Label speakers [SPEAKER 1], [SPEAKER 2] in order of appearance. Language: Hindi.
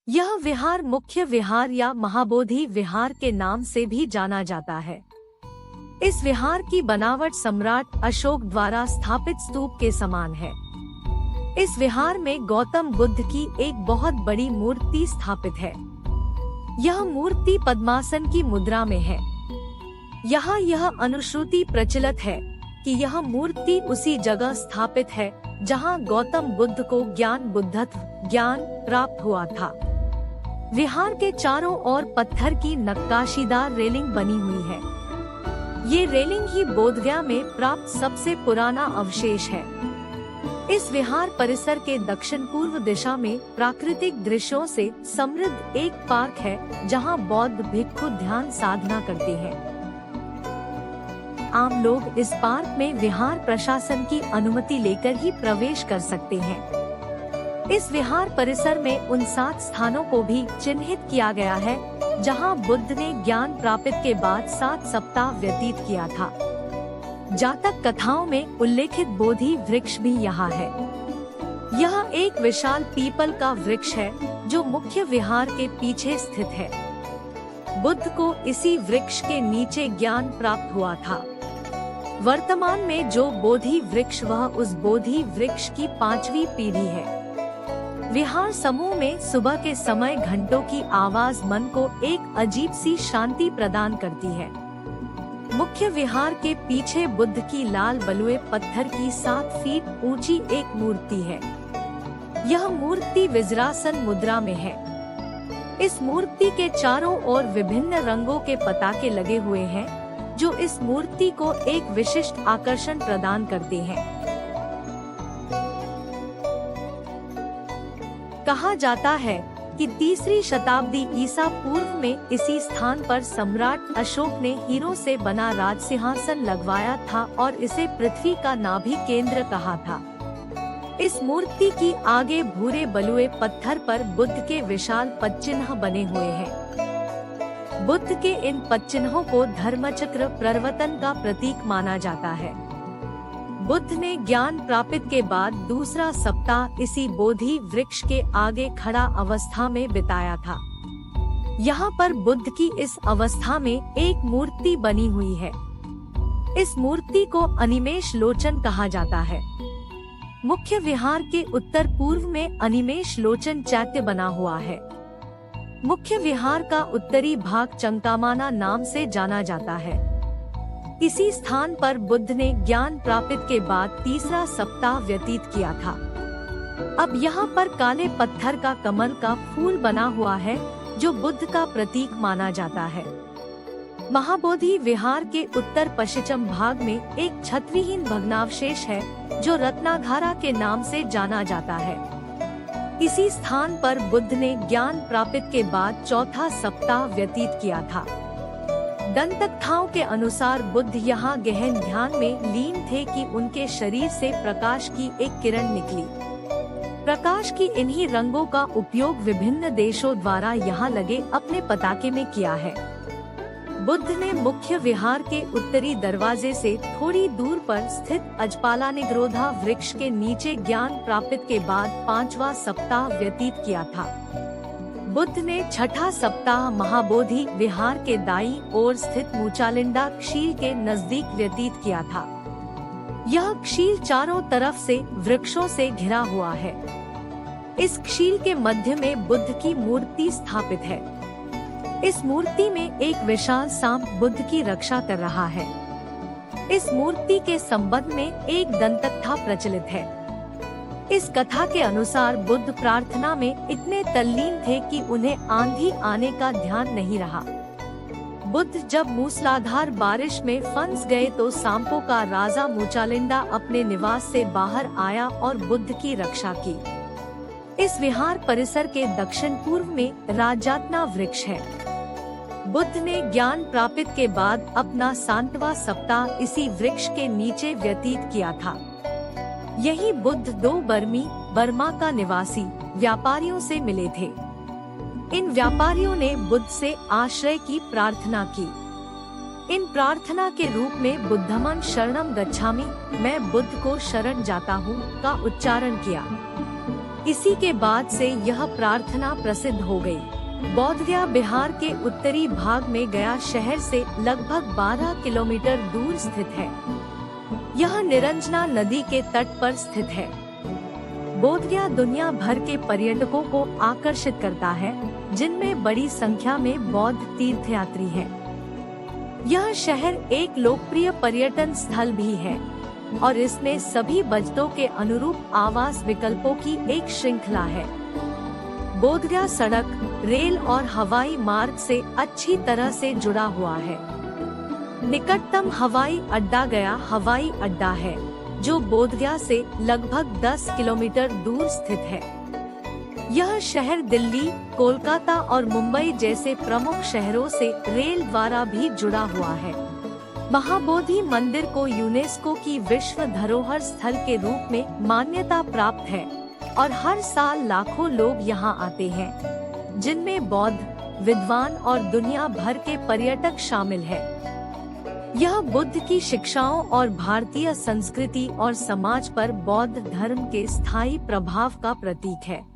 [SPEAKER 1] यह विहार मुख्य विहार या महाबोधि विहार के नाम से भी जाना जाता है। इस विहार की बनावट सम्राट अशोक द्वारा स्थापित स्तूप के समान है। इस विहार में गौतम बुद्ध की एक बहुत बड़ी मूर्ति स्थापित है। यह मूर्ति पद्मासन की मुद्रा में है। यहाँ यह अनुश्रुति प्रचलित है कि यह मूर्ति उसी जगह स्थापित है जहाँ गौतम बुद्ध को बुद्धत्व ज्ञान प्राप्त हुआ था। विहार के चारों ओर पत्थर की नक्काशीदार रेलिंग बनी हुई है। ये रेलिंग ही बोधगया में प्राप्त सबसे पुराना अवशेष है। इस विहार परिसर के दक्षिण पूर्व दिशा में प्राकृतिक दृश्यों से समृद्ध एक पार्क है जहां बौद्ध भिक्षु ध्यान साधना करते हैं। आम लोग इस पार्क में विहार प्रशासन की अनुमति लेकर ही प्रवेश कर सकते हैं। इस विहार परिसर में उन 7 स्थानों को भी चिन्हित किया गया है जहां बुद्ध ने ज्ञान प्राप्ति के बाद 7 सप्ताह व्यतीत किया था। जातक कथाओं में उल्लेखित बोधि वृक्ष भी यहाँ है। यह एक विशाल पीपल का वृक्ष है जो मुख्य विहार के पीछे स्थित है। बुद्ध को इसी वृक्ष के नीचे ज्ञान प्राप्त हुआ था। वर्तमान में जो बोधि वृक्ष वह उस बोधि वृक्ष की 5वीं पीढ़ी है। विहार समूह में सुबह के समय घंटों की आवाज मन को एक अजीब सी शांति प्रदान करती है। मुख्य विहार के पीछे बुद्ध की लाल बलुए पत्थर की 7 फीट ऊंची एक मूर्ति है। यह मूर्ति वज्रासन मुद्रा में है। इस मूर्ति के चारों ओर विभिन्न रंगों के पताके लगे हुए हैं जो इस मूर्ति को एक विशिष्ट आकर्षण प्रदान करते हैं। कहा जाता है कि 3री शताब्दी ईसा पूर्व में इसी स्थान पर सम्राट अशोक ने हीरों से बना राज सिंहासन लगवाया था और इसे पृथ्वी का नाभि केंद्र कहा था। इस मूर्ति की आगे भूरे बलुए पत्थर पर बुद्ध के विशाल पदचिन्ह बने हुए हैं। बुद्ध के इन पदचिन्हों को धर्मचक्र प्रवर्तन का प्रतीक माना जाता है। बुद्ध ने ज्ञान प्राप्ति के बाद दूसरा सप्ताह इसी बोधि वृक्ष के आगे खड़ा अवस्था में बिताया था। यहाँ पर बुद्ध की इस अवस्था में एक मूर्ति बनी हुई है। इस मूर्ति को अनिमेष लोचन कहा जाता है। मुख्य विहार के उत्तर पूर्व में अनिमेष लोचन चैत्य बना हुआ है। मुख्य विहार का उत्तरी भाग चंकामाना नाम से जाना जाता है। इसी स्थान पर बुद्ध ने ज्ञान प्राप्ति के बाद तीसरा सप्ताह व्यतीत किया था। अब यहाँ पर काले पत्थर का कमल का फूल बना हुआ है जो बुद्ध का प्रतीक माना जाता है। महाबोधि विहार के उत्तर पश्चिम भाग में एक छतविहीन भग्नावशेष है जो रत्नाघारा के नाम से जाना जाता है। इसी स्थान पर बुद्ध ने ज्ञान प्राप्ति के बाद चौथा सप्ताह व्यतीत किया था। दंतकथाओं के अनुसार बुद्ध यहाँ गहन ध्यान में लीन थे कि उनके शरीर से प्रकाश की एक किरण निकली। प्रकाश की इन्हीं रंगों का उपयोग विभिन्न देशों द्वारा यहाँ लगे अपने पताके में किया है। बुद्ध ने मुख्य विहार के उत्तरी दरवाजे से थोड़ी दूर पर स्थित अजपाला निग्रोधा वृक्ष के नीचे ज्ञान प्राप्ति के बाद 5वां सप्ताह व्यतीत किया था। बुद्ध ने 6ठा सप्ताह महाबोधि विहार के दाईं ओर स्थित मुचालिंडा क्षीर के नजदीक व्यतीत किया था। यह क्षीर चारों तरफ से वृक्षों से घिरा हुआ है। इस क्षीर के मध्य में बुद्ध की मूर्ति स्थापित है। इस मूर्ति में एक विशाल सांप बुद्ध की रक्षा कर रहा है। इस मूर्ति के संबंध में एक दंतकथा प्रचलित है। इस कथा के अनुसार बुद्ध प्रार्थना में इतने तल्लीन थे कि उन्हें आंधी आने का ध्यान नहीं रहा। बुद्ध जब मूसलाधार बारिश में फंस गए तो सांपों का राजा मुचालिंडा अपने निवास से बाहर आया और बुद्ध की रक्षा की। इस विहार परिसर के दक्षिण पूर्व में राजातना वृक्ष है। बुद्ध ने ज्ञान प्राप्ति के बाद अपना 7वां सप्ताह इसी वृक्ष के नीचे व्यतीत किया था। यही बुद्ध 2 बर्मा का निवासी व्यापारियों से मिले थे। इन व्यापारियों ने बुद्ध से आश्रय की प्रार्थना की। इन प्रार्थना के रूप में बुद्धमं शरणम गच्छामि, मैं बुद्ध को शरण जाता हूँ, का उच्चारण किया। इसी के बाद से यह प्रार्थना प्रसिद्ध हो गई। बोधगया बिहार के उत्तरी भाग में गया शहर से लगभग 12 किलोमीटर दूर स्थित है। यह निरंजना नदी के तट पर स्थित है। बोधगया दुनिया भर के पर्यटकों को आकर्षित करता है, जिनमें बड़ी संख्या में बौद्ध तीर्थयात्री हैं। यह शहर एक लोकप्रिय पर्यटन स्थल भी है और इसमें सभी बजटों के अनुरूप आवास विकल्पों की एक श्रृंखला है। बोधगया सड़क, रेल और हवाई मार्ग से अच्छी तरह से जुड़ा हुआ है। निकटतम हवाई अड्डा गया हवाई अड्डा है, जो बोधगया से लगभग 10 किलोमीटर दूर स्थित है। यह शहर दिल्ली, कोलकाता और मुंबई जैसे प्रमुख शहरों से रेल द्वारा भी जुड़ा हुआ है। महाबोधि मंदिर को यूनेस्को की विश्व धरोहर स्थल के रूप में मान्यता प्राप्त है और हर साल लाखों लोग यहां आते हैं, जिनमें बौद्ध विद्वान और दुनिया भर के पर्यटक शामिल हैं। यह बुद्ध की शिक्षाओं और भारतीय संस्कृति और समाज पर बौद्ध धर्म के स्थायी प्रभाव का प्रतीक है।